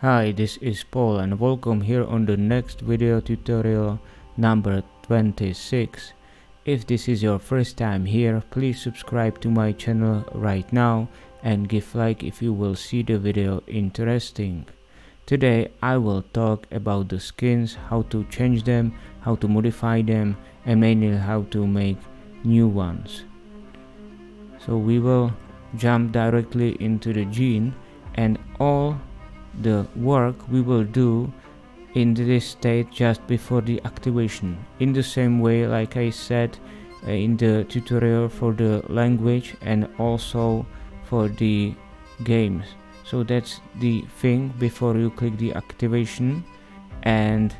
Hi, this is Paul and welcome here on the next video tutorial number 26. If this is your first time here, please subscribe to my channel right now and give like if you will see the video interesting. Today I will talk about the skins, how to change them, how to modify them, and mainly how to make new ones. So we will jump directly into the gene, and all the work we will do in this state just before the activation, in the same way like I said in the tutorial for the language and also for the games. So that's the thing before you click the activation. And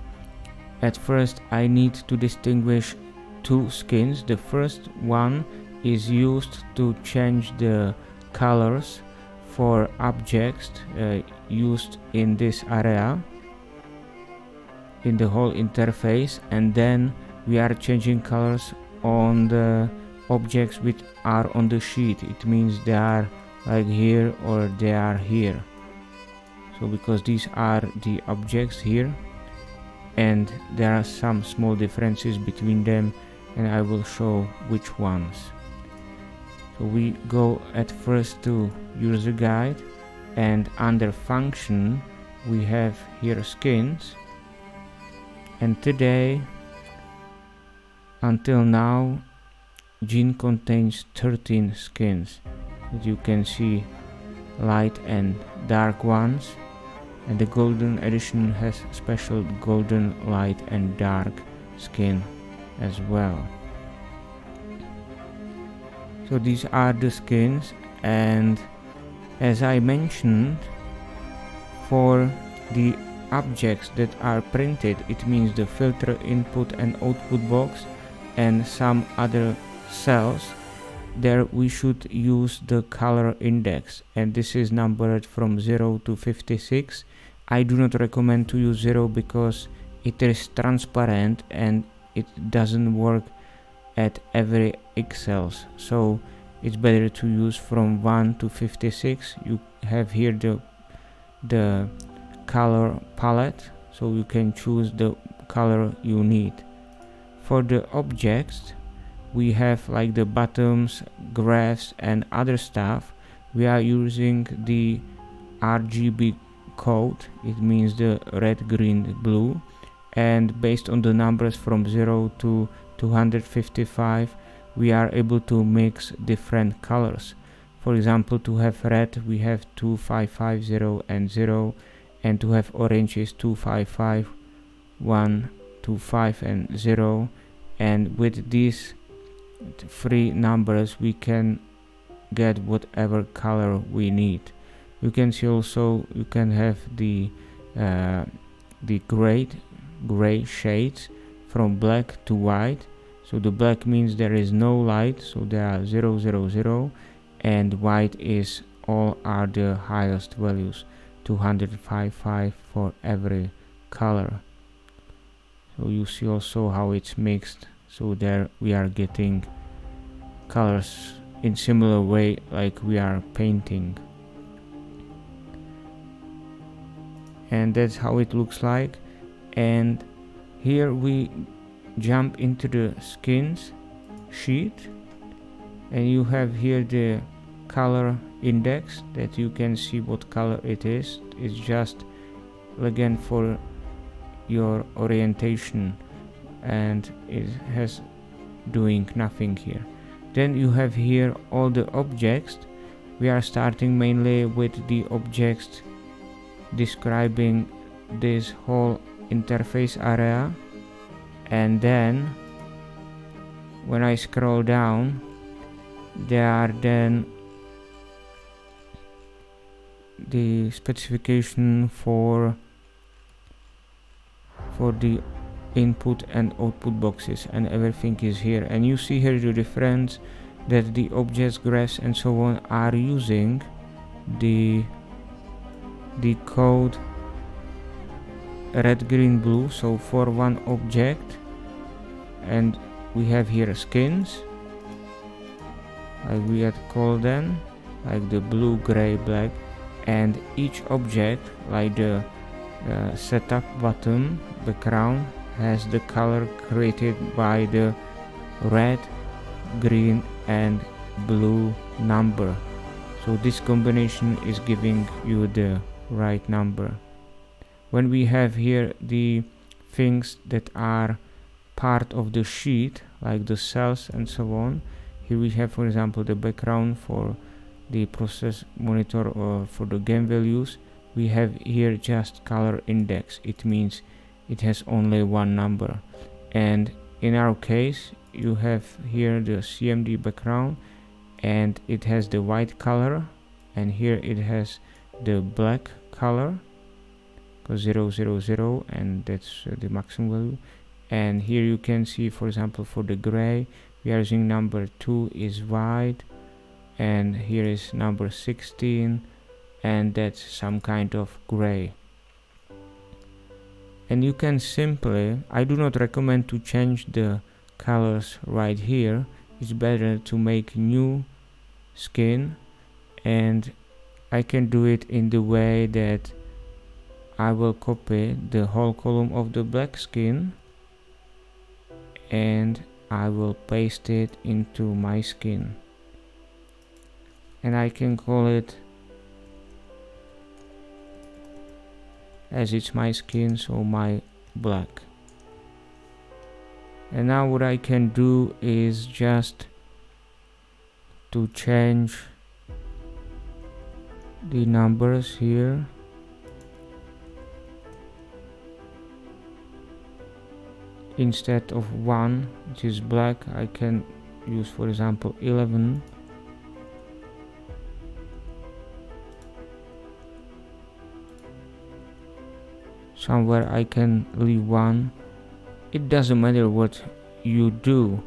at first I need to distinguish two skins. The first one is used to change the colors for objects used in this area in the whole interface, and then we are changing colors on the objects which are on the sheet. It means they are like here or they are here. So because these are the objects here and there are some small differences between them, and I will show which ones. So we go at first to user guide, and under function we have here skins, and today until now gene contains 13 skins. As you can see, light and dark ones, and the golden edition has special golden, light and dark skin as well. So these are the skins, and as I mentioned, for the objects that are printed, it means the filter, input and output box and some other cells, there we should use the color index, and this is numbered from 0 to 56. I do not recommend to use 0 because it is transparent and it doesn't work at every pixels, so it's better to use from 1 to 56. You have here the color palette, so you can choose the color you need. For the objects we have like the buttons, graphs and other stuff. We are using the RGB code, it means the red, green, blue, and based on the numbers from 0 to 255 we are able to mix different colors. For example, to have red we have 2550 and 0, and to have orange is 255 125 and 0, and with these three numbers we can get whatever color we need. You can see also you can have the gray shades from black to white. So the black means there is no light, so there are 0 0 0, and white is all are the highest values, 255 for every color. So you see also how it's mixed, so there we are getting colors in similar way like we are painting, and that's how it looks like. And here we jump into the skins sheet, and you have here the color index that you can see what color it is. It's just again for your orientation, and it has doing nothing here. Then you have here all the objects. We are starting mainly with the objects describing this whole interface area, and then when I scroll down there are then the specification for the input and output boxes, and everything is here. And you see here the difference that the objects, graphs and so on are using the code red, green, blue, so for one object. And we have here skins, like we had called them, like the blue, gray, black, and each object, like the setup button background has the color created by the red, green and blue number. So this combination is giving you the right number. When we have here the things that are part of the sheet, like the cells and so on, here we have, for example, the background for the process monitor or for the game values. We have here just color index. It means it has only one number. And in our case, you have here the CMD background and it has the white color, and here it has the black color, 000, and that's the maximum value. And here you can see, for example, for the gray, we are using number 2 is white, and here is number 16, and that's some kind of gray. And you can simply, I do not recommend to change the colors right here. It's better to make new skin, and I can do it in the way that I will copy the whole column of the black skin and I will paste it into my skin, and I can call it as it's my skin, so my black. And now what I can do is just to change the numbers here. Instead of 1, which is black, I can use, for example, 11. Somewhere I can leave 1. It doesn't matter what you do.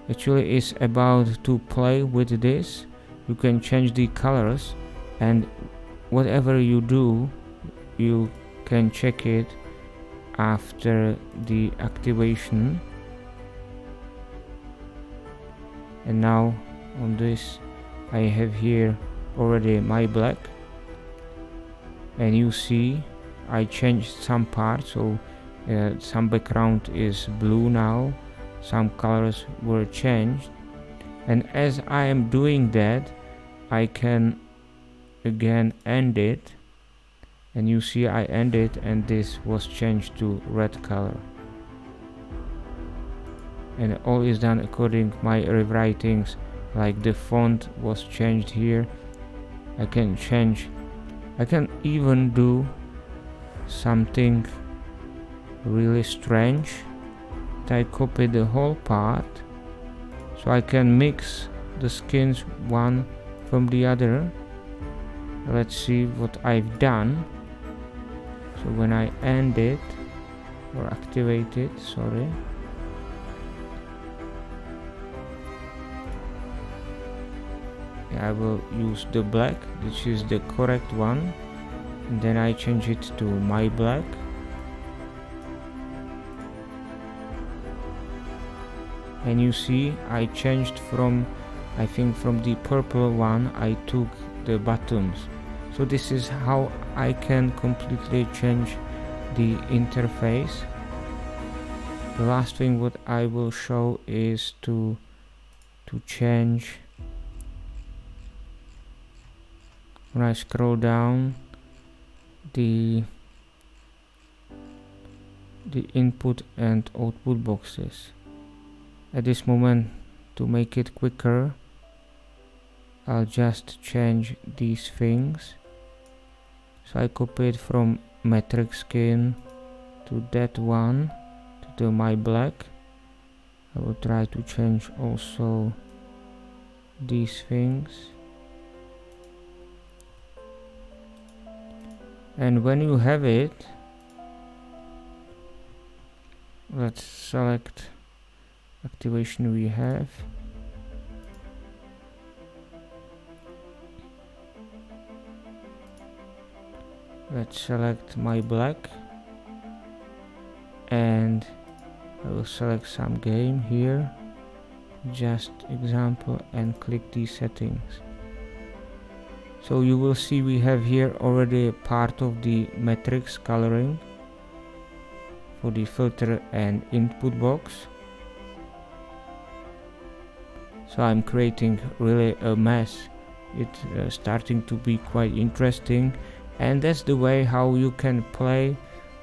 Actually, it's about to play with this. You can change the colors, and whatever you do, you can check it after the activation. And now on this I have here already my black, and you see I changed some parts, so some background is blue now, some colors were changed, and as I am doing that I can again end it, and you see I end it and this was changed to red color, and all is done according to my rewritings. Like the font was changed here. I can even do something really strange. I copy the whole part so I can mix the skins one from the other. Let's see what I've done. So when I end it or activate it, sorry, I will use the black, which is the correct one, and then I change it to my black. And you see I changed from, I think from the purple one I took the buttons. So this is how I can completely change the interface. The last thing what I will show is to change. When I scroll down, the input and output boxes. At this moment, to make it quicker, I'll just change these things. So I copy it from metric skin to that one, to my black. I will try to change also these things. And when you have it, let's select activation we have. Let's select my black, and I will select some game here, just example, and click these settings. So you will see we have here already part of the matrix coloring for the filter and input box. So I'm creating really a mess. It's starting to be quite interesting, and that's the way how you can play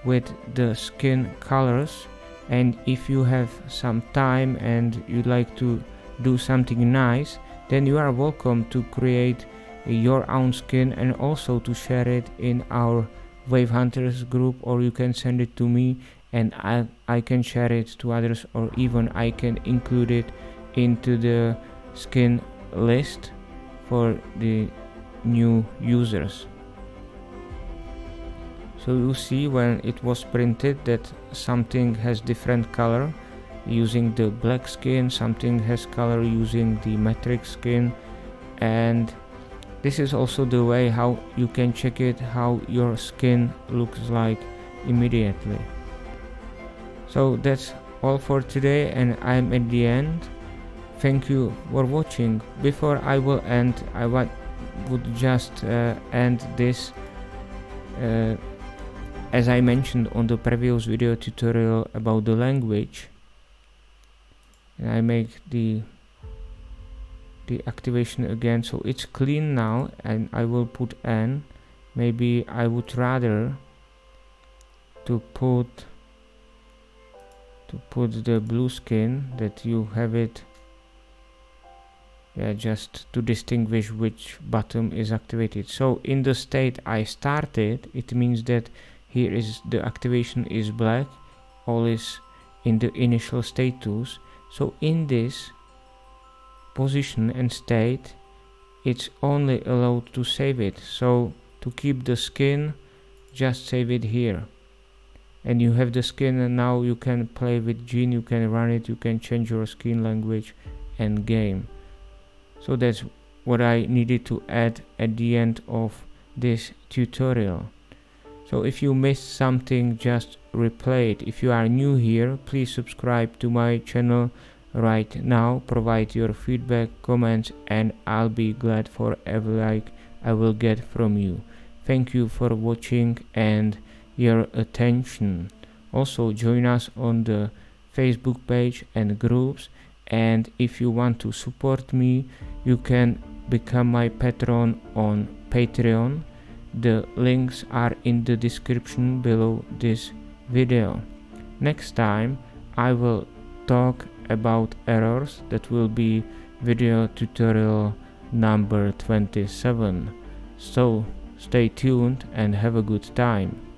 with the skin colors. And if you have some time and you like to do something nice, then you are welcome to create your own skin and also to share it in our Wave Hunters group, or you can send it to me and I can share it to others, or even I can include it into the skin list for the new users. So you see when it was printed that something has different color using the black skin, something has color using the matrix skin, and this is also the way how you can check it, how your skin looks like immediately. So that's all for today, and I'm at the end. Thank you for watching. Before I will end, I would just end this as I mentioned on the previous video tutorial about the language. And I make the activation again, so it's clean now, and I will put N. Maybe I would rather to put the blue skin, that you have it, yeah, just to distinguish which button is activated. So in the state I started, it means that here is the activation is black, all is in the initial status. So in this position and state, it's only allowed to save it. So to keep the skin, just save it here. And you have the skin, and now you can play with Gene, you can run it, you can change your skin language and game. So that's what I needed to add at the end of this tutorial. So if you missed something, just replay it. If you are new here, please subscribe to my channel right now. Provide your feedback, comments, and I'll be glad for every like I will get from you. Thank you for watching and your attention. Also join us on the Facebook page and groups, and if you want to support me, you can become my patron on Patreon. The links are in the description below this video. Next time I will talk about errors. That will be video tutorial number 27. So stay tuned and have a good time.